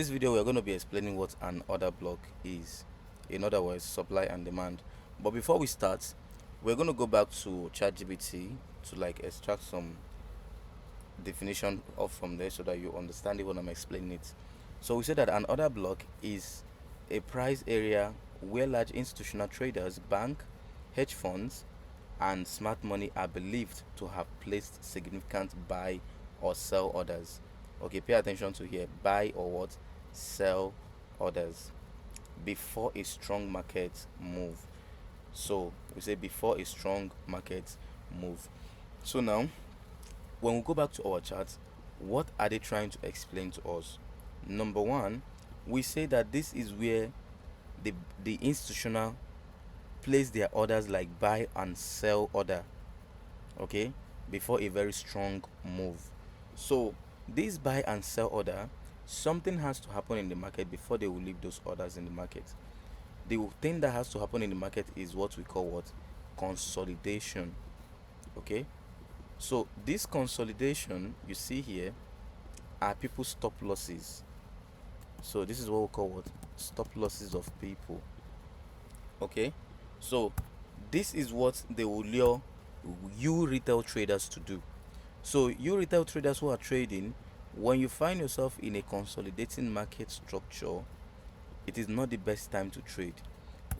This video we're going to be explaining what an order block is, in other words supply and demand. But before we start, we're going to go back to ChatGPT to like extract some definition off from there so that you understand it when I'm explaining it. So we said that an order block is a price area where large institutional traders, bank, hedge funds, and smart money are believed to have placed significant buy or sell orders. Okay, pay attention to here. Buy or what? Sell orders before a strong market move. So we say before a strong market move. So now when we go back to our chart, what are they trying to explain to us? Number one, we say that this is where the the institutional place their orders like buy and sell order, okay, before a very strong move. So this buy and sell order, something has to happen in the market before they will leave those orders in the market. The thing that has to happen in the market is what we call what? Consolidation. Okay, so this consolidation you see here are people's stop losses. So this is what we call what? Stop losses of people. Okay, so this is what they will lure you retail traders to do. So you retail traders who are trading, when you find yourself in a consolidating market structure, it is not the best time to trade.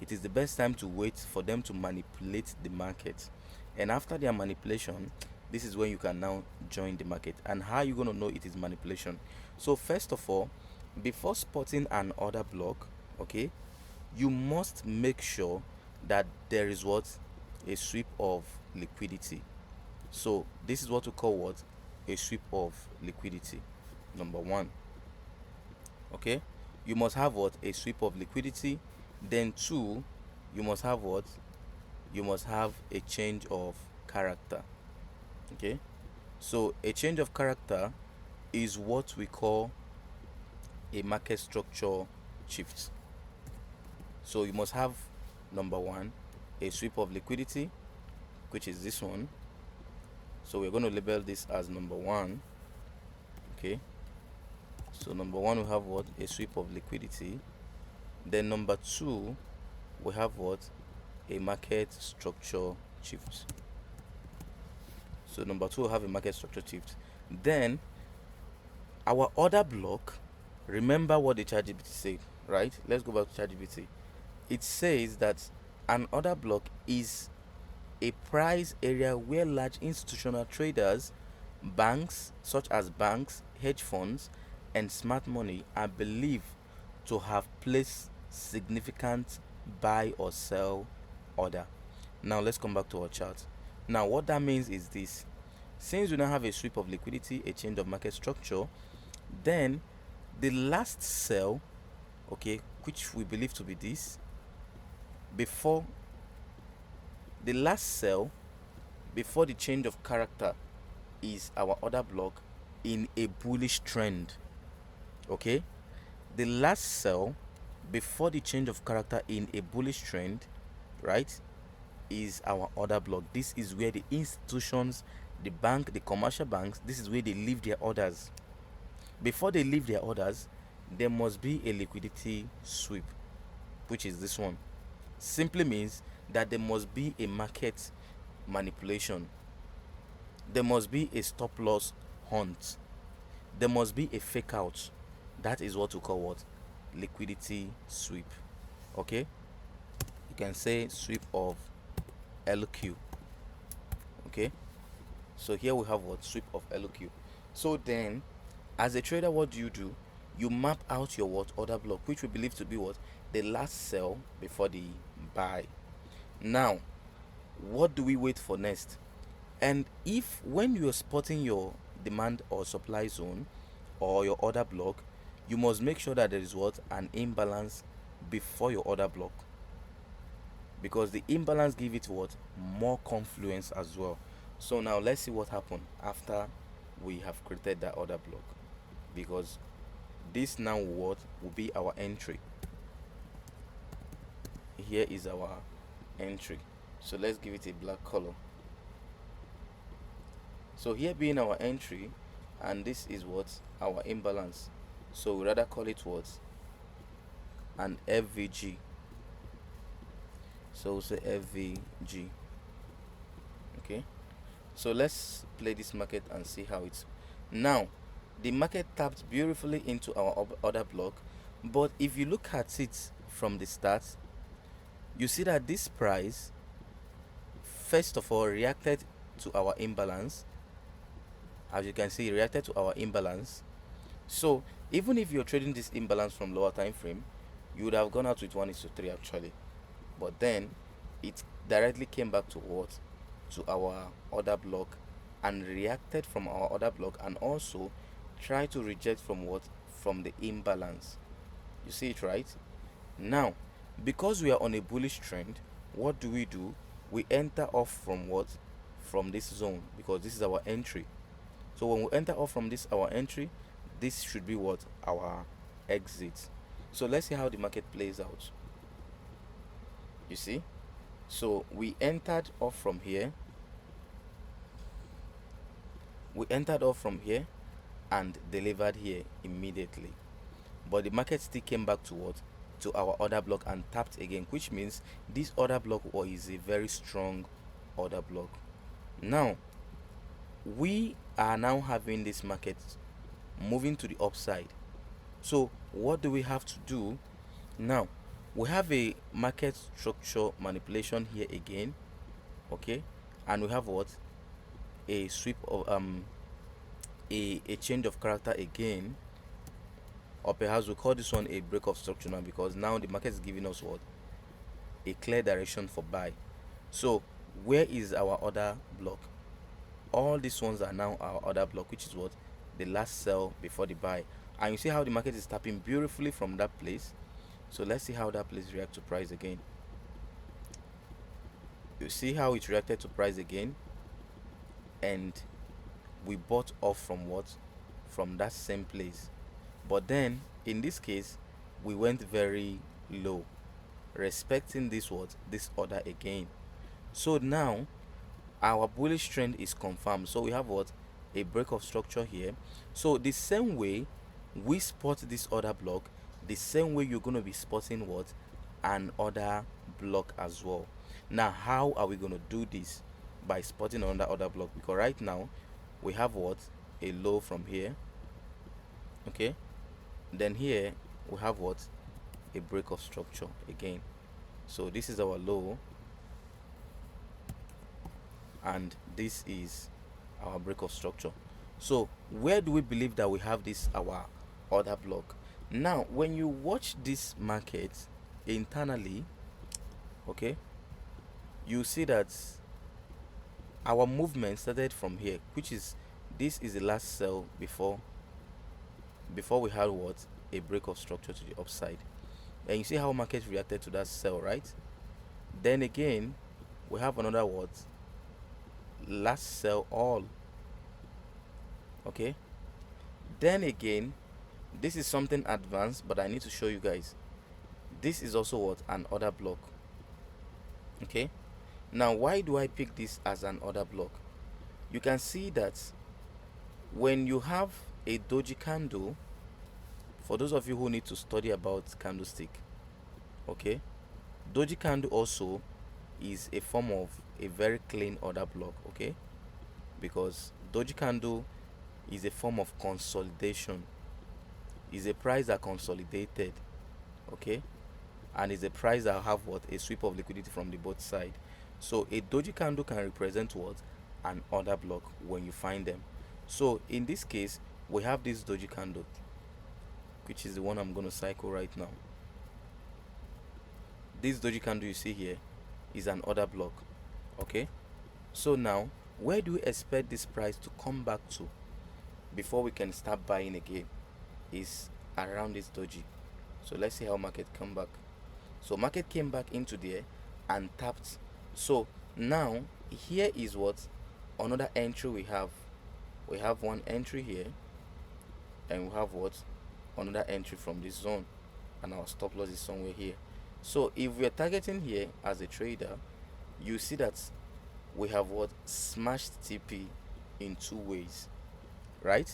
It is the best time to wait for them to manipulate the market. And after their manipulation, this is when you can now join the market. And how are you going to know it is manipulation? So first of all, before spotting an order block, okay, you must make sure that there is what? A sweep of liquidity. So this is what we call what? A sweep of liquidity. Number one. Okay, you must have what? A sweep of liquidity. Then two, you must have what? You must have a change of character. Okay, so a change of character is what we call a market structure shift. So you must have, number one, a sweep of liquidity, which is this one. So we're going to label this as number one. Okay, so number one, we have what? A sweep of liquidity. Then number two, we have what? A market structure shift. So number two, we have a market structure shift. Then our order block, remember what the ChatGPT said, right? Let's go back to ChatGPT. It says that an order block is a price area where large institutional traders, banks such as banks, hedge funds, and smart money are believed to have placed significant buy or sell order. Now let's come back to our chart. Now what that means is this: since we now have a sweep of liquidity, a change of market structure, then the last sell, okay, which we believe to be this, before the last sell before the change of character is our order block in a bullish trend. Okay, the last sell before the change of character in a bullish trend, right, is our order block. This is where the institutions, the bank, the commercial banks, this is where they leave their orders. Before they leave their orders, there must be a liquidity sweep, which is this one. Simply means that there must be a market manipulation. There must be a stop loss hunt. There must be a fake out. That is what we call what? Liquidity sweep. Okay, you can say sweep of LQ. Okay, so here we have what? Sweep of LQ. So then, as a trader, what do? You map out your what? Order block, which we believe to be what? The last sell before the buy. Now what do we wait for next? And if when you're spotting your demand or supply zone or your order block, you must make sure that there is what? An imbalance before your order block, because the imbalance give it what? More confluence as well. So now let's see what happened after we have created that order block, because this now what will be our entry. Here is our entry. So let's give it a black color. So here being our entry, and this is what? Our imbalance. So we rather call it what? An FVG. So we'll say FVG. Okay. So let's play this market and see how it's now. The market tapped beautifully into our order block, but if you look at it from the start, you see that this price first of all reacted to our imbalance. As you can see, it reacted to our imbalance. So even if you're trading this imbalance from lower time frame, you would have gone out with 1:3 actually, but then it directly came back to what? To our order block and reacted from our order block, and also try to reject from what? From the imbalance. You see it, right? Now, because we are on a bullish trend, what do? We enter off from what? From this zone, because this is our entry. So when we enter off from this our entry, this should be what? Our exit. So let's see how the market plays out. You see? So we entered off from here. We entered off from here and delivered here immediately. But the market still came back to what? To our order block and tapped again, which means this order block is a very strong order block. Now, we are now having this market moving to the upside. So what do we have to do now? We have a market structure manipulation here again, okay, and we have what? A sweep of a change of character again, or perhaps we call this one a break of structure now, because now the market is giving us what? A clear direction for buy. So where is our order block? All these ones are now our order block, which is what? The last sell before the buy. And you see how the market is tapping beautifully from that place. So let's see how that place react to price again. You see how it reacted to price again, and we bought off from what? From that same place. But then in this case, we went very low, respecting this what? This order again. So now our bullish trend is confirmed. So we have what? A break of structure here. So the same way we spot this order block, the same way you're going to be spotting what? An order block as well. Now how are we going to do this? By spotting another order block, because right now we have what? A low from here, okay, then here we have what? A break of structure again. So this is our low, and this is our break of structure. So where do we believe that we have this our order block? Now when you watch this market internally, okay, you see that our movement started from here, which is this is the last sell before we had what? A break of structure to the upside. And you see how market reacted to that sell, right? Then again we have another what? Last sell all, okay. Then again, this is something advanced, but I need to show you guys. This is also what? An order block, okay. Now why do I pick this as an order block? You can see that when you have a doji candle, for those of you who need to study about candlestick, okay, doji candle also is a form of a very clean order block, okay, because doji candle is a form of consolidation, is a price that consolidated, okay, and is a price that have what? A sweep of liquidity from the both side. So a doji candle can represent what? An order block when you find them. So in this case we have this doji candle, which is the one I'm going to cycle right now. This doji candle you see here is an order block, okay. So now where do we expect this price to come back to before we can start buying again? Is around this doji. So let's see how market come back. So market came back into there and tapped. So now here is what? Another entry we have. We have one entry here, and we have what? Another entry from this zone, and our stop loss is somewhere here. So if we are targeting here as a trader, you see that we have what? Smashed TP in two ways, right?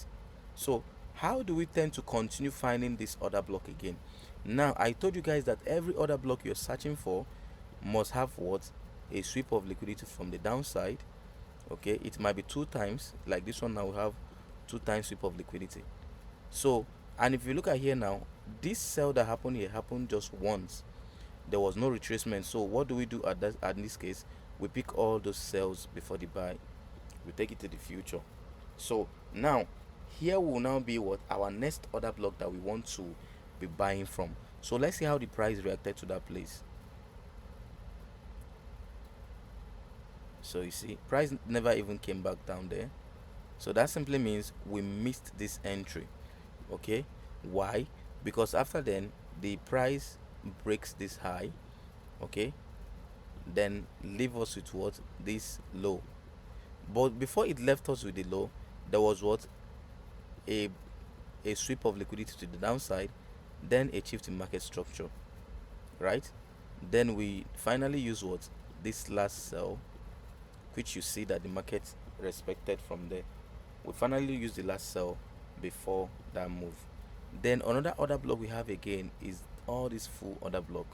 So How do we tend to continue finding this order block again? Now, I told you guys that every order block you're searching for must have what? A sweep of liquidity from the downside. Okay, it might be two times, like this one now we have two times sweep of liquidity. So, and if you look at here now, this sell that happened here happened just once. There was no retracement. So what do we do at that, at this case? We pick all those sells before the buy, we take it to the future. So now here will now be what? Our next order block that we want to be buying from. So let's see how the price reacted to that place. So you see, price never even came back down there. So that simply means we missed this entry. Okay, why? Because after then the price breaks this high, okay, then leave us with what? This low. But before it left us with the low, there was what? A sweep of liquidity to the downside, then a shift in market structure, right? Then we finally use what? This last sell, which you see that the market respected from there. We finally use the last sell before that move. Then another order block we have again is all this full order block.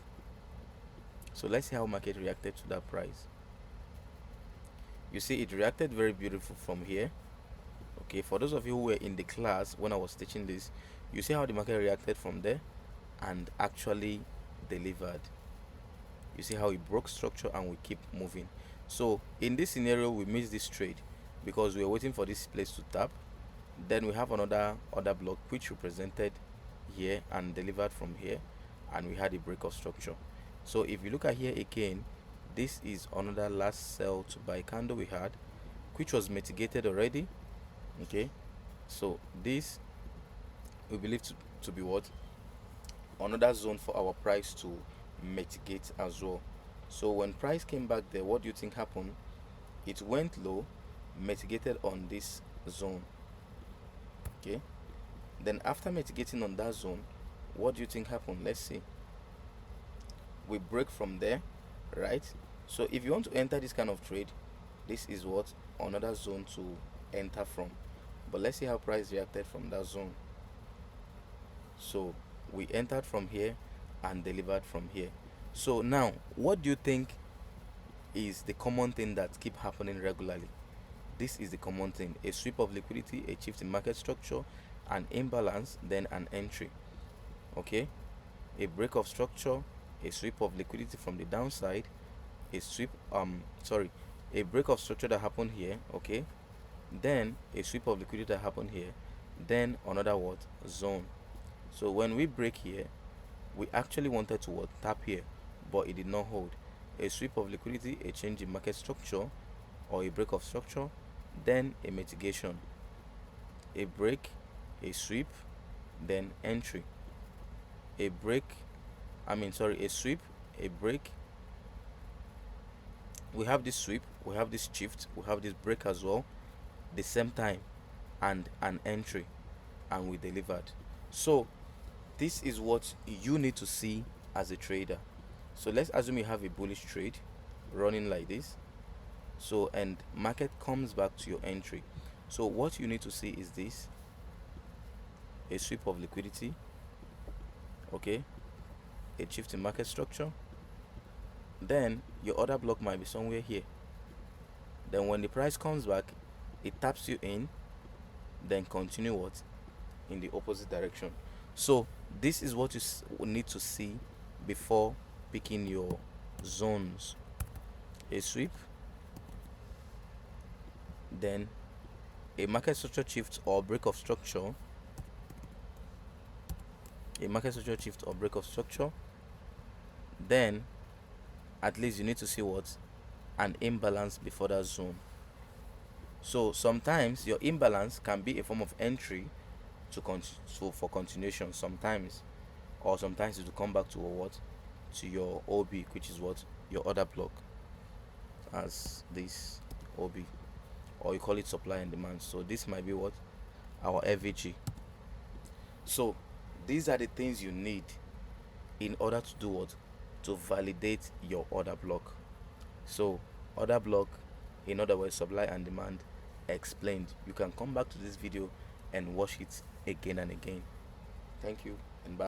So let's see how market reacted to that price. You see it reacted very beautiful from here. Okay, for those of you who were in the class when I was teaching this, you see how the market reacted from there and actually delivered. You see how it broke structure and we keep moving. So in this scenario we missed this trade because we were waiting for this place to tap. Then we have another order block which represented here and delivered from here, and we had a break of structure. So if you look at here again, this is another last sell to buy candle we had, which was mitigated already. Okay, so this we believe to be what? Another zone for our price to mitigate as well. So when price came back there, what do you think happened? It went low, mitigated on this zone. Okay, then after mitigating on that zone, what do you think happened? Let's see. We break from there, right? So if you want to enter this kind of trade, this is what? Another zone to enter from. But let's see how price reacted from that zone. So we entered from here and delivered from here. So now what do you think is the common thing that keep happening regularly? This is the common thing: a sweep of liquidity, a shift in market structure, an imbalance, then an entry. Okay, a break of structure, a sweep of liquidity from the downside, a a break of structure that happened here, okay, then a sweep of liquidity that happened here, then another what? Zone. So when we break here, we actually wanted to what? Tap here, but it did not hold. A sweep of liquidity, a change in market structure, or a break of structure, then a mitigation, a break, a sweep, then entry, a break, a sweep, a break. We have this sweep, we have this shift, we have this break as well, the same time, and an entry, and we delivered. So this is what you need to see as a trader. So let's assume you have a bullish trade running like this. So and market comes back to your entry. So what you need to see is this: a sweep of liquidity, okay, a shift in market structure, then your order block might be somewhere here. Then when the price comes back, it taps you in, then continue what? In the opposite direction. So this is what you need to see before picking your zones: a sweep, then a market structure shift or break of structure, a market structure shift or break of structure, then at least you need to see what? An imbalance before that zone. So sometimes your imbalance can be a form of entry for continuation sometimes, or sometimes it will come back to what? To your OB, which is what? Your order block, as this OB, or you call it supply and demand. So this might be what? Our FVG. So these are the things you need in order to do what? To validate your order block. So order block, in other words, supply and demand explained. You can come back to this video and watch it again and again. Thank you.